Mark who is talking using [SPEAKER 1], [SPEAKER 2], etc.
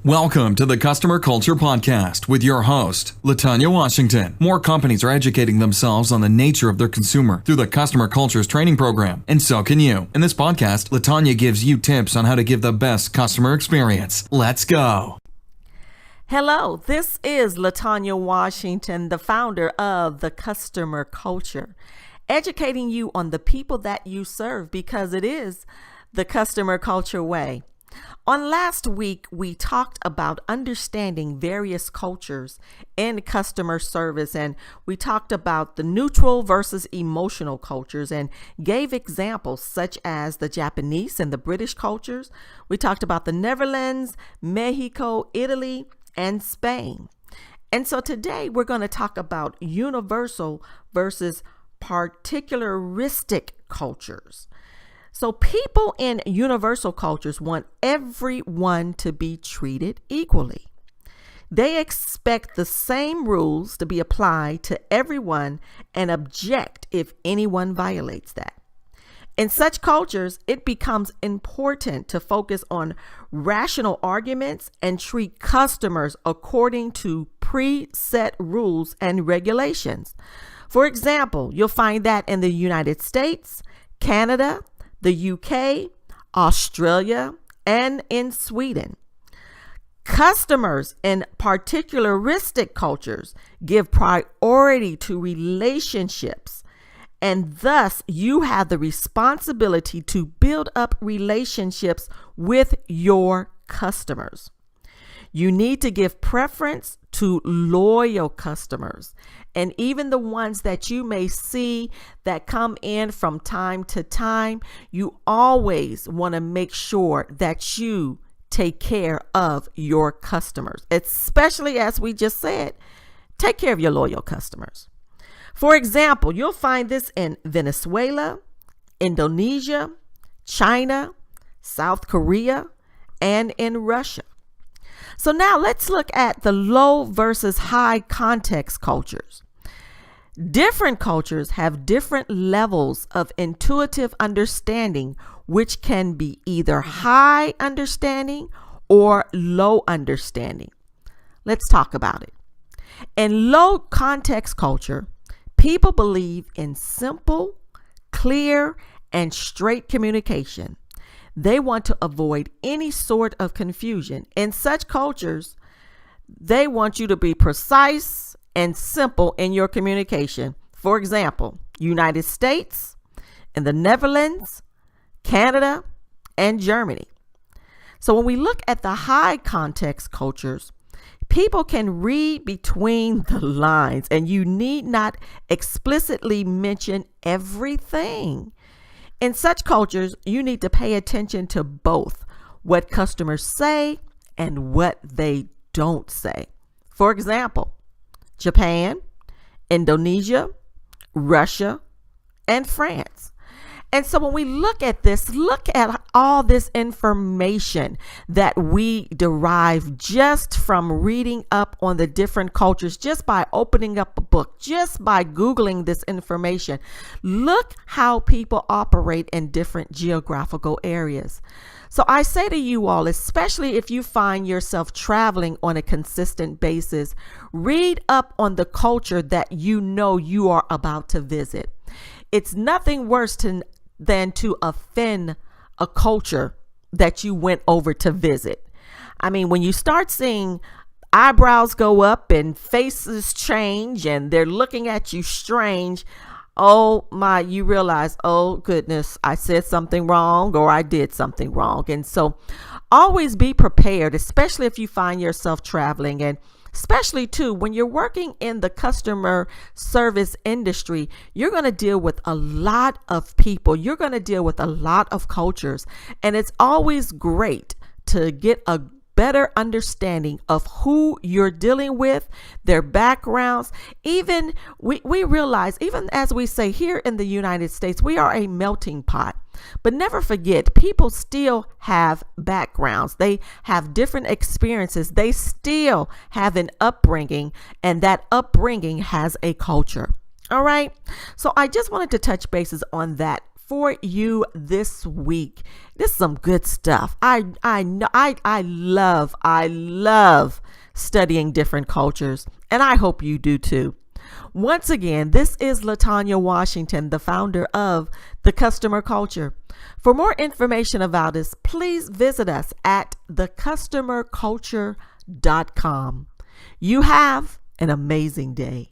[SPEAKER 1] Welcome to the Customer Culture Podcast with your host, LaTanya Washington. More companies are educating themselves on the nature of their consumer through the Customer Cultures training program, and so can you. In this podcast, LaTanya gives you tips on how to give the best customer experience. Let's go.
[SPEAKER 2] Hello, this is LaTanya Washington, the founder of the Customer Culture, educating you on the people that you serve because it is the customer culture way. On last week, we talked about understanding various cultures in customer service, and we talked about the neutral versus emotional cultures and gave examples such as the Japanese and the British cultures. We talked about the Netherlands, Mexico, Italy, and Spain. And so today we're going to talk about universal versus particularistic cultures. So people in universal cultures want everyone to be treated equally. They expect the same rules to be applied to everyone and object if anyone violates that. In such cultures, it becomes important to focus on rational arguments and treat customers according to preset rules and regulations. For example, you'll find that in the United States, Canada, the UK, Australia, and in Sweden. Customers in particularistic cultures give priority to relationships, and thus you have the responsibility to build up relationships with your customers. You need to give preference to loyal customers, and even the ones that you may see that come in from time to time. You always want to make sure that you take care of your customers, especially as we just said, take care of your loyal customers. For example, you'll find this in Venezuela, Indonesia, China, South Korea, and in Russia. So now let's look at the low versus high context cultures. Different cultures have different levels of intuitive understanding, which can be either high understanding or low understanding. Let's talk about it. In low context culture, people believe in simple, clear, and straight communication. They want to avoid any sort of confusion. In such cultures, they want you to be precise and simple in your communication. For example, United States, and the Netherlands, Canada, and Germany. So when we look at the high context cultures, people can read between the lines, and you need not explicitly mention everything. In such cultures, you need to pay attention to both what customers say and what they don't say. For example, Japan, Indonesia, Russia, and France. And so when we look at this, look at all this information that we derive just from reading up on the different cultures, just by opening up a book, just by Googling this information. Look how people operate in different geographical areas. So I say to you all, especially if you find yourself traveling on a consistent basis, read up on the culture that you know you are about to visit. It's nothing worse than to offend a culture that you went over to visit. I mean, when you start seeing eyebrows go up and faces change and they're looking at you strange, you realize, oh goodness, I said something wrong or I did something wrong. And so always be prepared, especially if you find yourself traveling, and especially too, when you're working in the customer service industry, you're going to deal with a lot of people. You're going to deal with a lot of cultures. And it's always great to get a better understanding of who you're dealing with, their backgrounds. Even we realize, even as we say here in the United States, we are a melting pot. But never forget, people still have backgrounds. They have different experiences. They still have an upbringing, and that upbringing has a culture. All right. So I just wanted to touch bases on that for you this week. This is some good stuff. I know I love studying different cultures, and I hope you do too. Once again, this is Latanya Washington, the founder of The Customer Culture. For more information about us, please visit us at thecustomerculture.com. You have an amazing day.